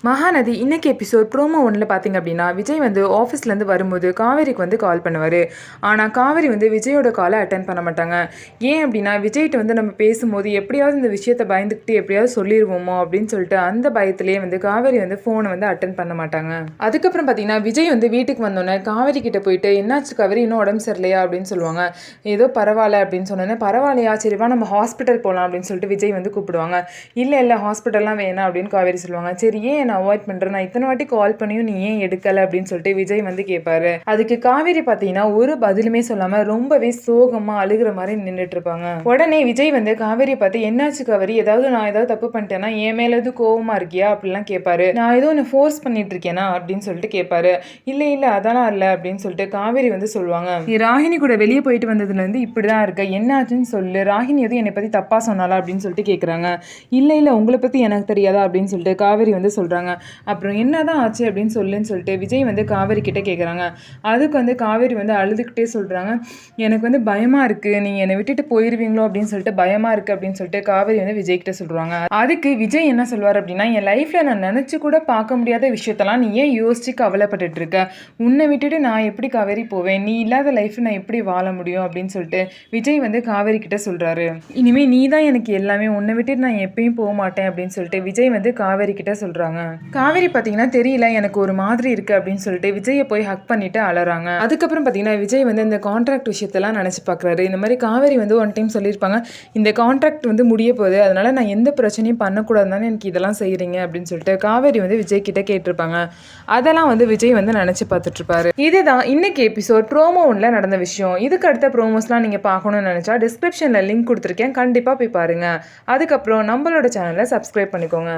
மகாநதி இன்னைக்கு episode promo ஒன்றில் பார்த்தீங்க அப்படின்னா விஜய் வந்து ஆஃபீஸ்லேருந்து வரும்போது காவேரிக்கு வந்து கால் பண்ணுவார். ஆனால் காவேரி வந்து விஜயோட காலை அட்டன் பண்ண மாட்டாங்க. ஏன் அப்படின்னா விஜய்கிட்ட வந்து நம்ம பேசும்போது எப்படியாவது இந்த விஷயத்தை பயந்துக்கிட்டு எப்படியாவது சொல்லிடுவோமோ அப்படின்னு சொல்லிட்டு அந்த பயத்திலேயே வந்து காவேரி வந்து ஃபோனை வந்து அட்டன் பண்ண மாட்டாங்க. அதுக்கப்புறம் பார்த்தீங்கன்னா விஜய் வந்து வீட்டுக்கு வந்தோடனே காவேரி கிட்ட போயிட்டு என்னாச்சு காவேரி, இன்னும் உடம்பு சரியில்லையா அப்படின்னு சொல்லுவாங்க. ஏதோ பரவாயில்ல அப்படின்னு சொன்னோன்னே பரவாயில்லையா, சரிவா நம்ம ஹாஸ்பிட்டல் போகலாம் அப்படின்னு சொல்லிட்டு விஜய் வந்து கூப்பிடுவாங்க. இல்லை ஹாஸ்பிட்டல்லாம் வேணாம் அப்படின்னு காவேரி சொல்லுவாங்க. சரி ஏன் நான் அவாய்ட் பண்ணுறேன், நான் இத்தனை வாட்டி கால் பண்ணியும் நீ ஏன் எடுக்கலை அப்படின்னு சொல்லிட்டு விஜய் வந்து கேட்பாரு. அதுக்கு காவேரி பார்த்தீங்கன்னா ஒரு பதிலுமே சொல்லாமல் ரொம்பவே சோகமாக அழுகிற மாதிரி நின்றுட்டு இருப்பாங்க. உடனே விஜய் வந்து காவேரியை பார்த்து என்னாச்சு காவேரி, நான் ஏதாவது தப்பு பண்ணிட்டேன்னா என் மேலே எதுவும் கோவமா இருக்கியா அப்படிலாம் கேட்பாரு. நான் ஏதோ ஒன்று ஃபோர்ஸ் பண்ணிட்டு இருக்கேனா அப்படின்னு சொல்லிட்டு கேட்பாரு. இல்லை அதெல்லாம் இல்லை அப்படின்னு சொல்லிட்டு காவேரி வந்து சொல்லுவாங்க. நீ ராகினி கூட வெளியே போயிட்டு வந்ததுலேருந்து இப்படிதான் இருக்க, என்னாச்சுன்னு சொல்லு, ராகினி எதுவும் என்னை பற்றி தப்பாக சொன்னாலா அப்படின்னு சொல்லிட்டு கேட்குறாங்க. இல்லை உங்களை பற்றி எனக்கு தெரியாதா அப்படின்னு சொல்லிட்டு காவேரி வந்து சொல்கிறாங்க. அப்புறம் என்னதான் ஆச்சு அப்படின்னு சொல்லிட்டு விஜய் வந்து காவேரி கிட்ட கேட்குறாங்க. அதுக்கு வந்து காவேரி வந்து அழுதுகிட்டே சொல்கிறாங்க, எனக்கு வந்து பயமாக இருக்குது, நீங்கள் என்னை விட்டுட்டு போயிடுவீங்களோ அப்படின்னு சொல்லிட்டு பயமாக இருக்குது அப்படின்னு சொல்லிட்டு காவேரி வந்து விஜய் கிட்ட சொல்கிறாங்க. அதுக்கு விஜய் என்ன சொல்வார் அப்படின்னா, என் லைஃப்பில் நான் நினச்சி கூட பார்க்க முடியாத விஷயத்தெல்லாம் நீ ஏன் யோசிச்சு கவலைப்பட்டுட்டு இருக்க, உன்னை விட்டுட்டு நான் எப்படி காவேரி போவேன், நீ இல்லாத லைஃப் நான் எப்படி வாழ முடியும் அப்படின்னு சொல்லிட்டு விஜய் வந்து காவேரி கிட்ட சொல்கிறாரு. இனிமேல் நீ தான் எனக்கு எல்லாமே, உன்னை விட்டுட்டு நான் எப்பயும் போக மாட்டேன் அப்படின்னு சொல்லிட்டு விஜய் வந்து காவேரி கிட்ட சொல்கிறாங்க. காவேரி பார்த்தீங்கன்னா தெரியல எனக்கு ஒரு மாதிரி இருக்குது அப்படின்னு சொல்லிட்டு விஜயை போய் ஹக் பண்ணிட்டு அலறாங்க. அதுக்கப்புறம் பார்த்தீங்கன்னா விஜய் வந்து இந்த கான்ட்ராக்ட் விஷயத்தெல்லாம் நினச்சி பார்க்குறாரு. இந்த மாதிரி காவேரி வந்து ஒன் டைம் சொல்லியிருப்பாங்க, இந்த கான்ட்ராக்ட் வந்து முடிய போகுது, அதனால நான் எந்த பிரச்சனையும் பண்ணக்கூடாதுன்னு எனக்கு இதெல்லாம் செய்கிறீங்க அப்படின்னு சொல்லிட்டு காவேரி வந்து விஜய் கிட்ட கேட்டிருப்பாங்க. அதெல்லாம் வந்து விஜய் வந்து நினச்சி பார்த்துட்டு இருப்பாரு. இதுதான் இன்னைக்கு எபிசோட் ப்ரோமோ ஒன்றில் நடந்த விஷயம். இதுக்கு அடுத்த ப்ரோமோஸ்லாம் நீங்கள் பார்க்கணும்னு நினச்சா டிஸ்கிரிப்ஷனில் லிங்க் கொடுத்துருக்கேன், கண்டிப்பாக போய் பாருங்கள். அதுக்கப்புறம் நம்மளோட சேனலை சப்ஸ்கிரைப் பண்ணிக்கோங்க.